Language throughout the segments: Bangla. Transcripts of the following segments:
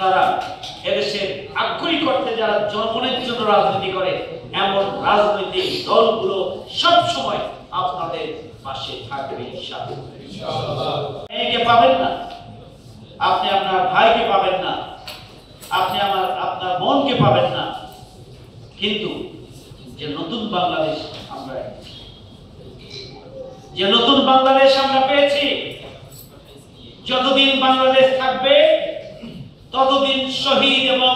তারা এদেশের আক্ষরিক অর্থে যারা জনগণের জন্য রাজনীতি করে এমন রাজনৈতিক দলগুলো সব সময় আপনাদের পাশে থাকবে ইনশাআল্লাহ। মেয়েকে পাবেন না, আপনি আপনার ভাইকে পাবেন না, আপনি আপনার বোনকে পাবেন না, কিন্তু যে নতুন বাংলাদেশ আমরা পেয়েছি, যতদিন বাংলাদেশ থাকবে ততদিন শহীদ এবং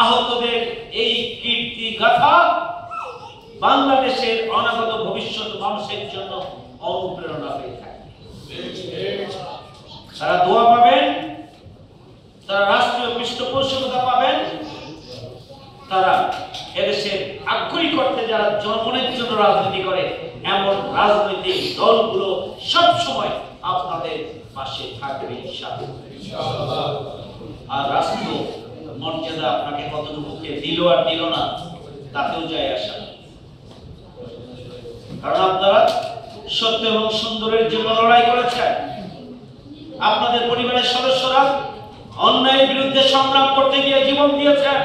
আহতদের এই কীর্তি গাথা বাংলাদেশের অনাগত ভবিষ্যৎ মানুষের জন্য অনুপ্রেরণা হয়ে থাকবে। তারা দোয়া পাবেন, তারা রাষ্ট্রীয় পৃষ্ঠপোষকতা পাবেন, তারা এদেশের আক্ষরিক অর্থে যারা জনগণের জন্য রাজনীতি করে এমন রাজনৈতিক দলগুলো সব সময় আপনাদের পাশে থাকবে ইনশাআল্লাহ। আর রাষ্ট্র মর্যাদা আপনাকে কতটুকু দিল আর দিল না তাতেও যায় আসা, কারণ আপনারা সত্য এবং সুন্দরের জন্য লড়াই করেছেন। আপনাদের পরিবারের সদস্যরা অন্যায়ের বিরুদ্ধে সংগ্রাম করতে গিয়ে জীবন দিয়েছেন।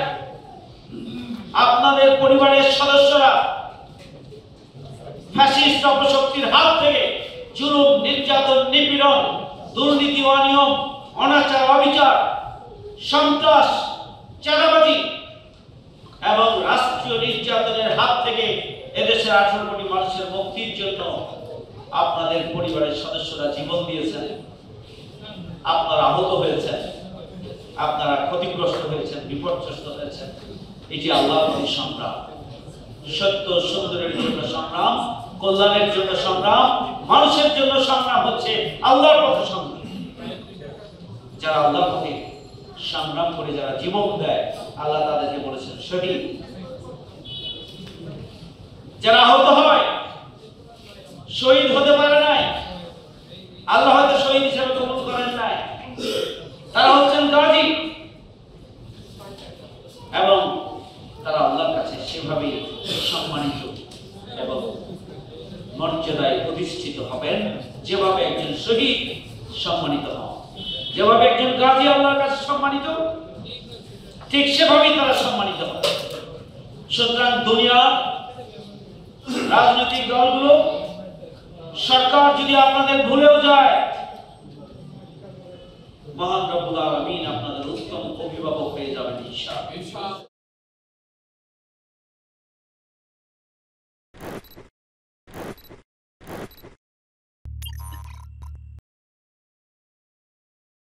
আপনাদের পরিবারের সদস্যরা ফ্যাসিস্ট অপশক্তির হাত থেকে জুলুম, নির্যাতন, নিপীড়ন, দুর্নীতি, অনিয়ম, অনাচার, অবিচার, সন্ত্রাস, চাঁদাবাজি এবং রাষ্ট্রীয় নির্যাতনের হাত থেকে এদেশের 18 কোটি মানুষের মুক্তির জন্য আপনাদের পরিবারের সদস্যরা জীবন দিয়েছেন। আপনারা আহত হয়েছেন, আপনারা ক্ষতিগ্রস্ত হয়েছেন, বিপর্যস্ত হয়েছেন। এই যে আল্লাহর প্রতি সংগ্রাম, সত্য সুন্দরের জন্য সংগ্রাম, কল্যাণের জন্য সংগ্রাম, মানুষের জন্য সংগ্রাম হচ্ছে আল্লাহর পথে সংগ্রাম। যারা আল্লাহর পথে সংগ্রাম করে যারা জীবন দেয়, আল্লাহ তাদেরকে বলেছেন শহীদ। যারা আহত হয়, শহীদ হতে পারে নাই, আল্লাহ হয়তো শহীদ হিসেবে কবুল করেন নাই, তারা হচ্ছেন গাজী এবং তারা আল্লাহর কাছে সেভাবে সম্মানিত এবং মর্যাদায় প্রতিষ্ঠিত হবেন যেভাবে একজন শহীদ সম্মানিত হন, যেভাবে একজন গাজী আল্লাহর কাছে সম্মানিত, ঠিক সেভাবেই তারা সম্মানিত হবে। সুতরাং দুনিয়ার রাজনৈতিক দলগুলো, সরকার যদি আপনাদের ভুলেও যায়, মহান রব্বুল আলামিন আপনাদের উত্তম অভিভাবক হয়ে যাবেন ইনশাআল্লাহ।